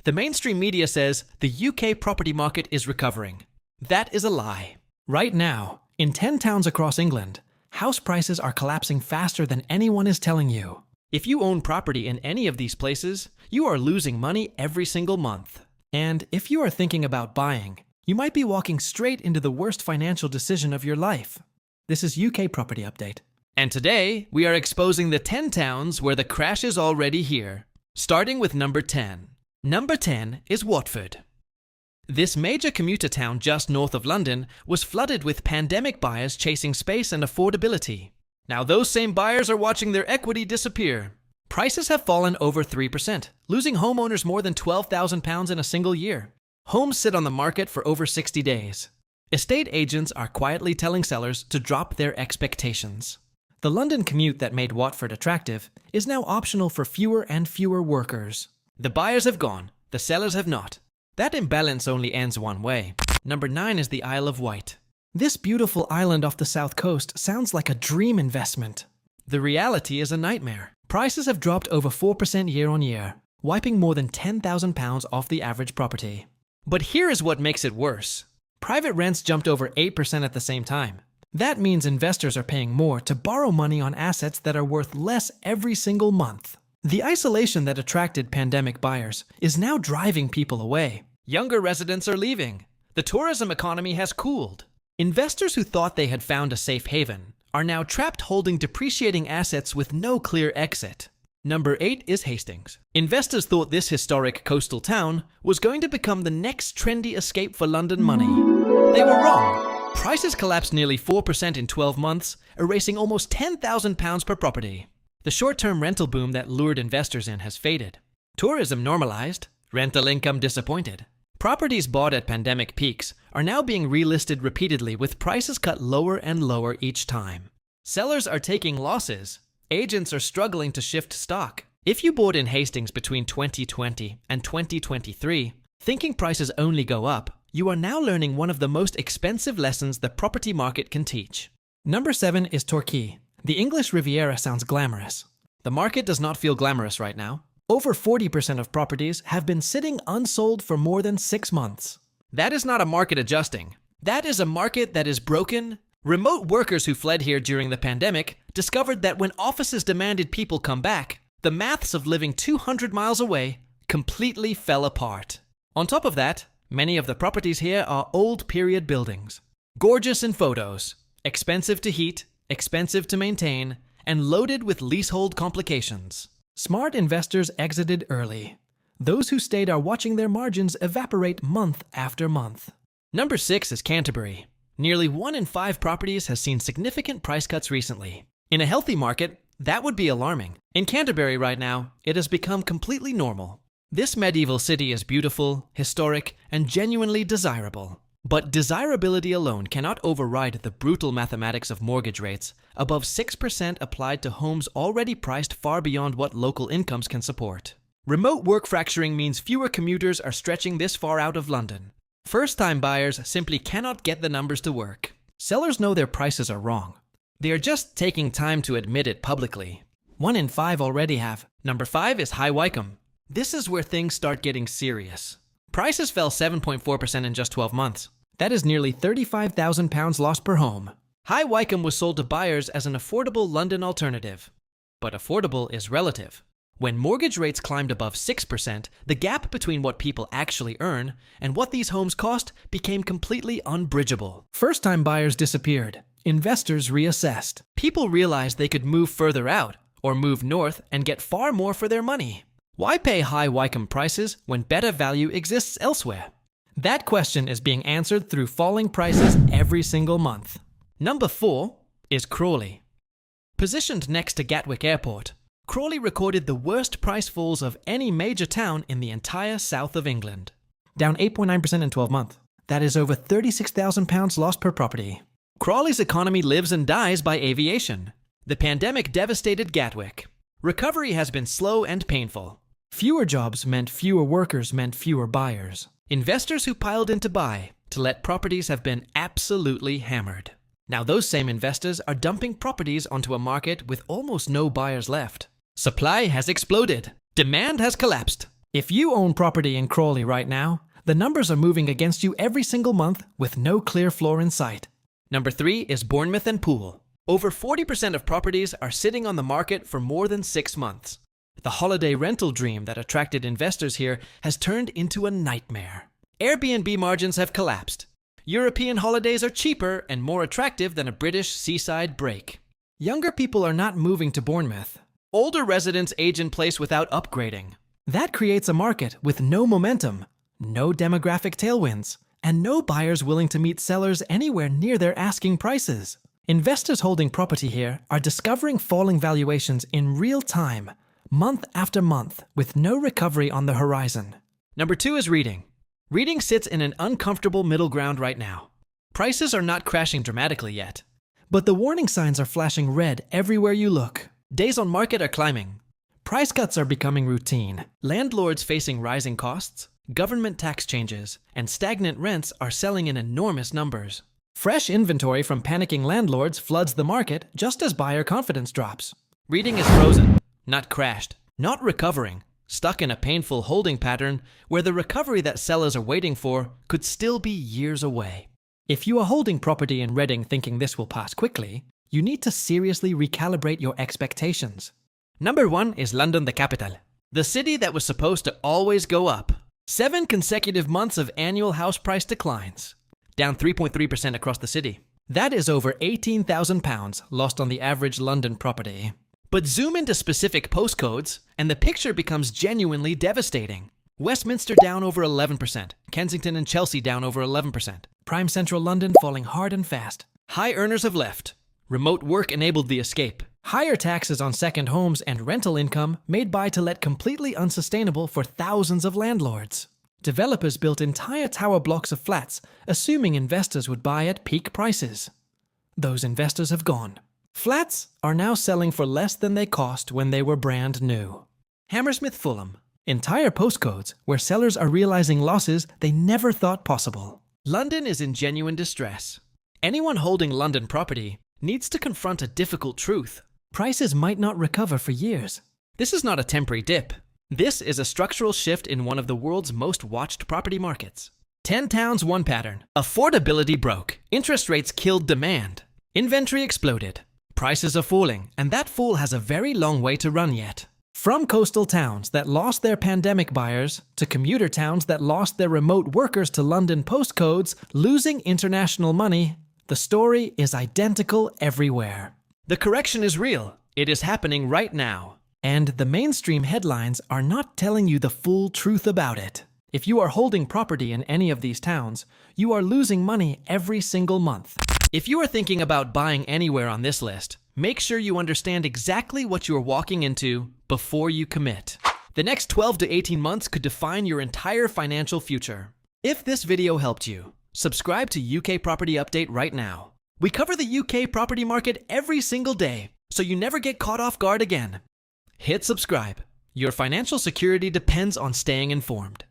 The mainstream media says the UK property market is recovering. That is a lie. Right now, in 10 towns across England, house prices are collapsing faster than anyone is telling you. If you own property in any of these places, you are losing money every single month. And if you are thinking about buying, you might be walking straight into the worst financial decision of your life. This is UK Property Update. And today, we are exposing the 10 towns where the crash is already here. Starting with number 10. Number 10 is Watford. This major commuter town just north of London was flooded with pandemic buyers chasing space and affordability. Now those same buyers are watching their equity disappear. Prices have fallen over 3%, losing homeowners more than £12,000 in a single year. Homes sit on the market for over 60 days. Estate agents are quietly telling sellers to drop their expectations. The London commute that made Watford attractive is now optional for fewer and fewer workers. The buyers have gone, the sellers have not. That imbalance only ends one way. Number 9 is the Isle of Wight. This beautiful island off the south coast sounds like a dream investment. The reality is a nightmare. Prices have dropped over 4% year on year, wiping more than £10,000 off the average property. But here is what makes it worse. Private rents jumped over 8% at the same time. That means investors are paying more to borrow money on assets that are worth less every single month. The isolation that attracted pandemic buyers is now driving people away. Younger residents are leaving. The tourism economy has cooled. Investors who thought they had found a safe haven are now trapped holding depreciating assets with no clear exit. Number 8 is Hastings. Investors thought this historic coastal town was going to become the next trendy escape for London money. They were wrong. Prices collapsed nearly 4% in 12 months, erasing almost £10,000 per property. The short-term rental boom that lured investors in has faded. Tourism normalized, rental income disappointed. Properties bought at pandemic peaks are now being relisted repeatedly with prices cut lower and lower each time. Sellers are taking losses. Agents are struggling to shift stock. If you bought in Hastings between 2020 and 2023, thinking prices only go up, you are now learning one of the most expensive lessons the property market can teach. Number 7 is Torquay. The English Riviera sounds glamorous. The market does not feel glamorous right now. Over 40% of properties have been sitting unsold for more than 6 months. That is not a market adjusting. That is a market that is broken. Remote workers who fled here during the pandemic discovered that when offices demanded people come back, the maths of living 200 miles away completely fell apart. On top of that, many of the properties here are old period buildings. Gorgeous in photos, expensive to heat, expensive to maintain, and loaded with leasehold complications. Smart investors exited early. Those who stayed are watching their margins evaporate month after month. Number 6 is Canterbury. Nearly 1 in 5 properties has seen significant price cuts recently. In a healthy market, that would be alarming. In Canterbury right now, it has become completely normal. This medieval city is beautiful, historic, and genuinely desirable. But desirability alone cannot override the brutal mathematics of mortgage rates, above 6% applied to homes already priced far beyond what local incomes can support. Remote work fracturing means fewer commuters are stretching this far out of London. First-time buyers simply cannot get the numbers to work. Sellers know their prices are wrong. They are just taking time to admit it publicly. 1 in 5 already have. Number 5 is Wycombe. This is where things start getting serious. Prices fell 7.4% in just 12 months. That is nearly £35,000 lost per home. Wycombe was sold to buyers as an affordable London alternative. But affordable is relative. When mortgage rates climbed above 6%, the gap between what people actually earn and what these homes cost became completely unbridgeable. First-time buyers disappeared. Investors reassessed. People realized they could move further out or move north and get far more for their money. Why pay high Wycombe prices when better value exists elsewhere? That question is being answered through falling prices every single month. Number 4 is Crawley. Positioned next to Gatwick Airport, Crawley recorded the worst price falls of any major town in the entire south of England. Down 8.9% in 12 months. That is over £36,000 lost per property. Crawley's economy lives and dies by aviation. The pandemic devastated Gatwick. Recovery has been slow and painful. Fewer jobs meant fewer workers meant fewer buyers. Investors who piled in to buy to let properties have been absolutely hammered. Now those same investors are dumping properties onto a market with almost no buyers left. Supply has exploded. Demand has collapsed. If you own property in Crawley right now, the numbers are moving against you every single month with no clear floor in sight. Number 3 is Bournemouth and Poole. Over 40% of properties are sitting on the market for more than 6 months. The holiday rental dream that attracted investors here has turned into a nightmare. Airbnb margins have collapsed. European holidays are cheaper and more attractive than a British seaside break. Younger people are not moving to Bournemouth. Older residents age in place without upgrading. That creates a market with no momentum, no demographic tailwinds, and no buyers willing to meet sellers anywhere near their asking prices. Investors holding property here are discovering falling valuations in real time, month after month, with no recovery on the horizon. Number 2 is Reading. Reading sits in an uncomfortable middle ground right now. Prices are not crashing dramatically yet, but the warning signs are flashing red everywhere you look. Days on market are climbing. Price cuts are becoming routine. Landlords facing rising costs, government tax changes, and stagnant rents are selling in enormous numbers. Fresh inventory from panicking landlords floods the market just as buyer confidence drops. Reading is frozen, not crashed, not recovering, stuck in a painful holding pattern where the recovery that sellers are waiting for could still be years away. If you are holding property in Reading thinking this will pass quickly, you need to seriously recalibrate your expectations. Number 1 is London, the capital. The city that was supposed to always go up. 7 consecutive months of annual house price declines, down 3.3% across the city. That is over £18,000 lost on the average London property. But zoom into specific postcodes, and the picture becomes genuinely devastating. Westminster down over 11%, Kensington and Chelsea down over 11%. Prime central London falling hard and fast. High earners have left. Remote work enabled the escape. Higher taxes on second homes and rental income made buy-to-let completely unsustainable for thousands of landlords. Developers built entire tower blocks of flats, assuming investors would buy at peak prices. Those investors have gone. Flats are now selling for less than they cost when they were brand new. Hammersmith, Fulham. Entire postcodes where sellers are realizing losses they never thought possible. London is in genuine distress. Anyone holding London property needs to confront a difficult truth. Prices might not recover for years. This is not a temporary dip. This is a structural shift in one of the world's most watched property markets. 10 towns, one pattern. Affordability broke. Interest rates killed demand. Inventory exploded. Prices are falling, and that fall has a very long way to run yet. From coastal towns that lost their pandemic buyers to commuter towns that lost their remote workers to London postcodes, losing international money, the story is identical everywhere. The correction is real. It is happening right now. And the mainstream headlines are not telling you the full truth about it. If you are holding property in any of these towns, you are losing money every single month. If you are thinking about buying anywhere on this list, make sure you understand exactly what you are walking into before you commit. The next 12 to 18 months could define your entire financial future. If this video helped you, subscribe to UK Property Update right now. We cover the UK property market every single day, so you never get caught off guard again. Hit subscribe. Your financial security depends on staying informed.